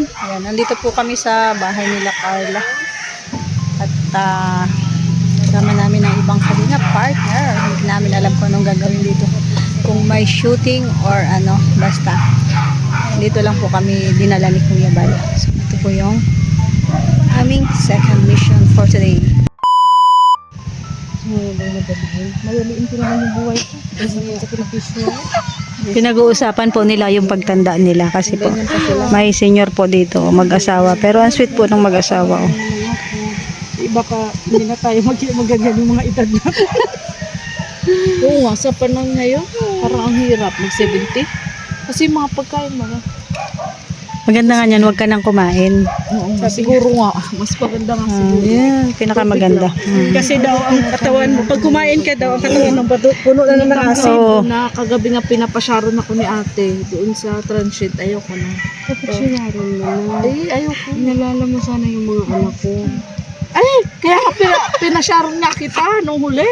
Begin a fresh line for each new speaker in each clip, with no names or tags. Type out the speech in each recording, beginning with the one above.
Ayan, nandito po kami sa bahay nila Carla. At kasama namin ang ibang kalinga partner. Hindi namin alam kung anong gagawin dito. Kung may shooting or ano, basta. Dito lang po kami dinala ni Kuya Bal. So, ito po yung aming second mission for today.
Mayaliin ko naman yung buhay ko. Kasi sakripisyo.
Pinag-uusapan po nila yung pagtanda nila kasi po may senior po dito, mag-asawa. Pero ang sweet po ng mag-asawa. Oh.
Iba ka, hindi na tayo magagan yung mga edad na. Oo nga, sa panahon ngayon, parang ang hirap mag-70. Kasi mga pagkain mga.
Maganda nga yan, huwag ka nang kumain.
Oo, siguro nga, mas maganda nga siguro.
Yan, pinakamaganda.
Kasi daw ang katawan mo, pag kumain ka daw, ang katawan ng puno na ng asin.
Oo.
Na kagabi nga pinapasyaron ako ni ate doon sa transit, ayoko na.
Kapag-sinaron mo na.
Ay, ayoko.
Inalala mo sana yung mga anak ko.
Ay, kaya pinasyaron nga kita nung huli.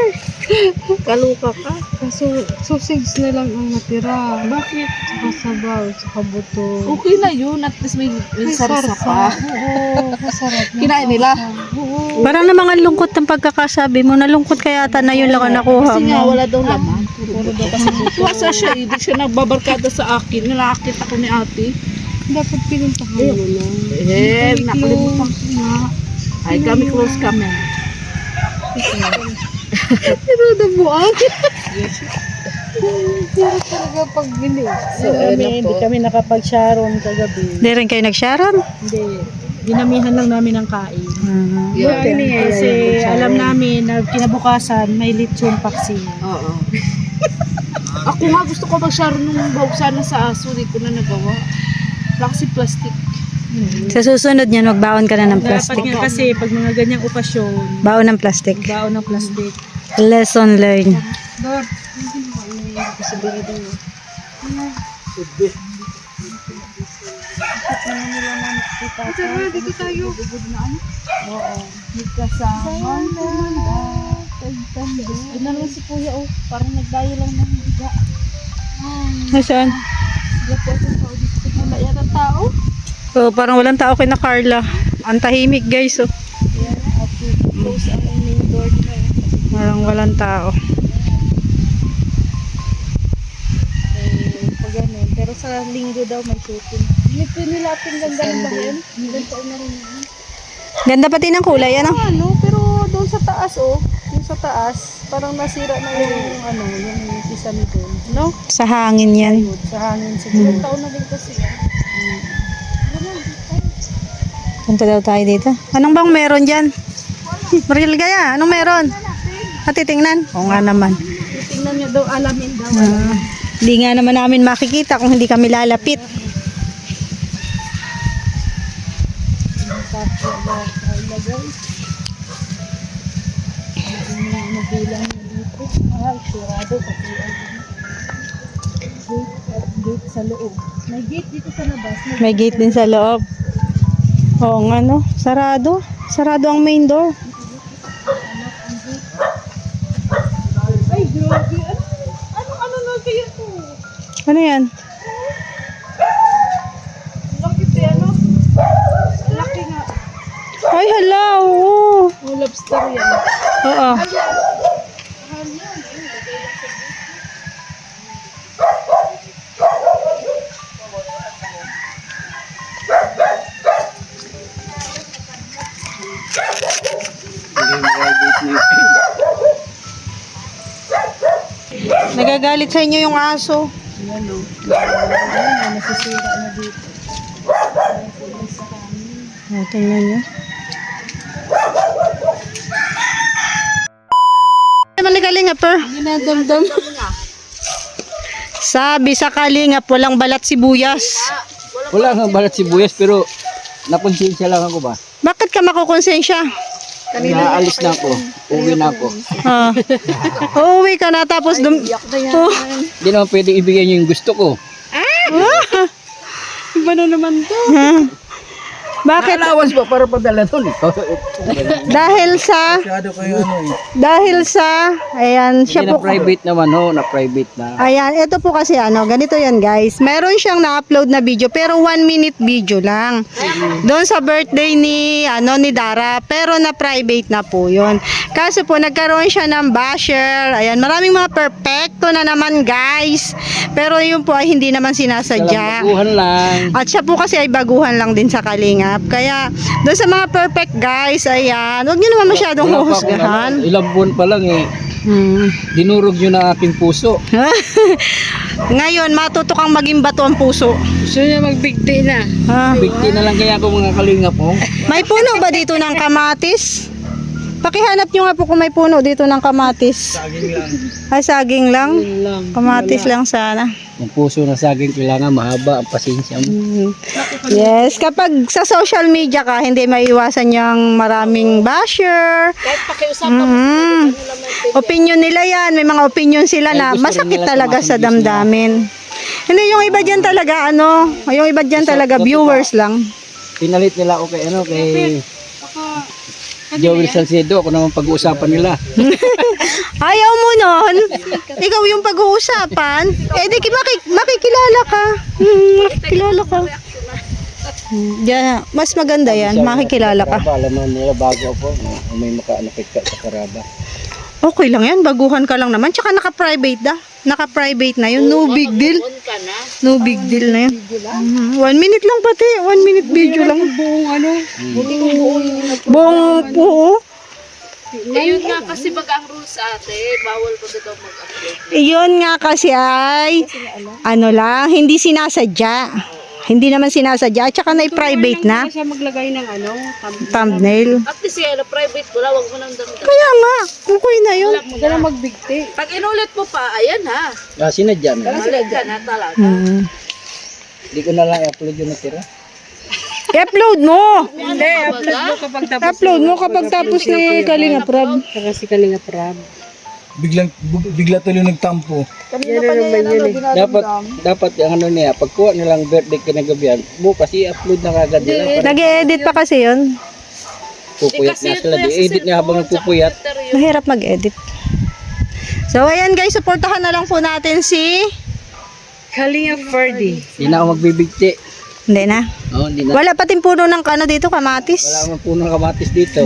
Kaluka ka.
Kaso, sausages na lang ang natira.
Bakit?
Saka sabaw, saka buto.
Okay na yun, at least may sarsa pa.
Oo, masarap.
Kinain nila?
Oo.
Parang namang ang lungkot ng pagkakasabi mo. Nalungkot kaya ata na yun lang ang nakuha
Kasi nga
mo.
wala daw laman. Puro daw kasi buto. Wasa siya, hindi siya nagbabarkada sa akin. Nilakit ako ni ate.
Dapat pinuntahan mo na.
Eh, nakalimutan ko nga. Ay, kami close kami.
Pero nabuang. Pero talaga pag bili.
So, hindi kami nakapag-sharon kagabi.
Hindi rin kayo nag-sharon?
Hindi. Dinamihan lang namin ang kain.
Yeah,
Kasi alam namin na kinabukasan may lechon paksi. Oo. Ako nga gusto ko mag-sharon nung bahog sana sa aso. Di ko na nagawa. Wala kasi plastic.
Sa susunod niyan, magbaon ka na ng plastic.
Dapat nga kasi pag mga ganyang okasyon,
Baon ng plastic.
baon ng plastic.
Lesson learned.
Dor, hindi mo kayo posibilidad mo. Dito tayo.
Oo. Nagkasama na. Ay naman si Kuya, oh. Parang nagdayo lang ng higa.
Nasaan?
Wala yan ang tao.
So, parang walang tao kay na Carla. Ang tahimik guys. Oh.
Yan, at close ang main door nila.
Parang walang tao.
Pag ganun. Pero sa linggo daw may shooting. Hindi nila ating ganda rin ba yun? Ganda na rin yun.
Ganda pati ng kulay, ano?
Ano, pero doon sa taas, oh. Yung sa taas, parang nasira na yung ano, yung sesame doon. No?
Sa hangin yan.
Ayun, sa hangin siguro. Taon na din kasi yan.
Punta daw tayo dito. Anong bang meron dyan? Maril Gaya, anong meron? Titingnan? Oo nga naman.
Tingnan nyo daw, alamin daw.
Hindi nga naman namin makikita kung hindi kami lalapit.
Nabilang dito. Ay, surado kasi gate sa loob. May gate dito sa labas.
May gate din sa loob. Oo nga no, sarado. Sarado ang main door.
Ay, grabe. Ano na kaya to?
Ano yan?
Laki pa, ano? Laki nga.
Ay hala, oo.
Oh, lobster yan.
Oo. Nagagalit sa inyo yung aso.
Yan o. Nasisira na dito.
Tingnan nyo. Mali Kalingap,
Ginadamdam.
sabi sa Kalingap, walang balat sibuyas.
Wala nga balat sibuyas pero nakonsensya lang ako ba?
Bakit ka makukonsensya?
Naalis na ako. Uwi na ako.
Ah. Uuwi ka na tapos Oh.
Hindi naman pwedeng ibigay niyo yung gusto ko.
Iba na naman to. Bakit?
Allowance ba para padala doon?
Dahil sa ayan, siya
Hindi na
po.
private naman ho, na private na.
Ayan, ito po kasi ganito yan guys. Meron siyang na-upload na video pero 1 minute video lang. Doon sa birthday ni ni Dara, pero na private na po 'yon. Kaso po nagkaroon siya ng basher. Ayan, maraming mga perfecto na naman guys. Pero yun po ay hindi naman sinasadya.
Baguhan lang.
At siya po kasi ay baguhan lang din sa Kalingap. Kaya doon sa mga perfect guys, ayan, huwag niyo naman masyadong
Wala pa akong
huhusgahan.
ilang buwan pa lang eh. Dinurog nyo na aking puso.
Ngayon, matuto kang maging bato ang puso.
Gusto niya magbigti na.
Ha?
Bigti na lang kaya ako mga kalingap mo.
May puno ba dito ng kamatis? Pakihanap nyo nga po kung may puno dito ng kamatis.
Saging lang.
Ay, saging lang. Kamatis lang sana.
Ang puso na saging kailangan mahaba ang pasensya mo.
Yes, kapag sa social media ka, hindi maiwasan yung maraming basher.
Kahit pakiusapan mo,
Opinion nila yan. May mga opinion sila na
Ay, gusto rin
masakit
nila
talaga
tumaas
sa
ang views nila.
damdamin. Hindi, yung iba dyan talaga, yung iba dyan talaga, viewers lang.
Pinalit nila ako kay Joel Salcedo. Ako naman pag-uusapan nila.
Ayaw mo nun. Ikaw yung pag-uusapan. Eh, di makikilala ka. Makikilala ka. Diyan, mas maganda yan. Makikilala ka.
Karaba, alam naman nila bago ako. May makaanapit ka sa karaba.
Okay lang yan. Baguhan ka lang naman. Tsaka naka-private da. Naka-private na yun. No big deal.
ka na.
No big deal na yun. 1 minute lang pati. 1 minute video lang. Buong buo.
Ayun nga kasi baga ang rules sa ate, bawal baga daw mag-upload.
Iyon nga kasi ay hindi sinasadya. Hindi naman sinasadya. At saka na-private na.
Siya maglagay ng
Thumbnail.
At least yan, private ko lang, wag mo nang damdam.
Kaya nga. Okay na yun.
Huwag ka na magbigti.
Pag inulit mo pa, ayan ha.
Sinadya na.
Malit ka na talaga.
Hindi ko na lang i-upload yung natira.
I-upload mo.
Hindi, upload mo kapag tapos.
Upload mo kapag tapos ng Kalinga Prab.
Saka si Kalinga Prab.
Bigla tuloy nagtampo.
Dapat ang niya, pagkuha nilang birthday kinagabihan, bukas i-upload na kagad nila. Para
Nag-edit pa kasi yun.
pupuyat na sila. Di-edit niya habang nagpupuyat.
Mahirap mag-edit. So, ayan guys, supportahan na lang po natin si...
Kalinga Ferdy.
Hindi na ako magbibigti.
Hindi na.
Oh, hindi na.
Wala pating puno ng dito, kamatis.
Wala akong punong kamatis dito.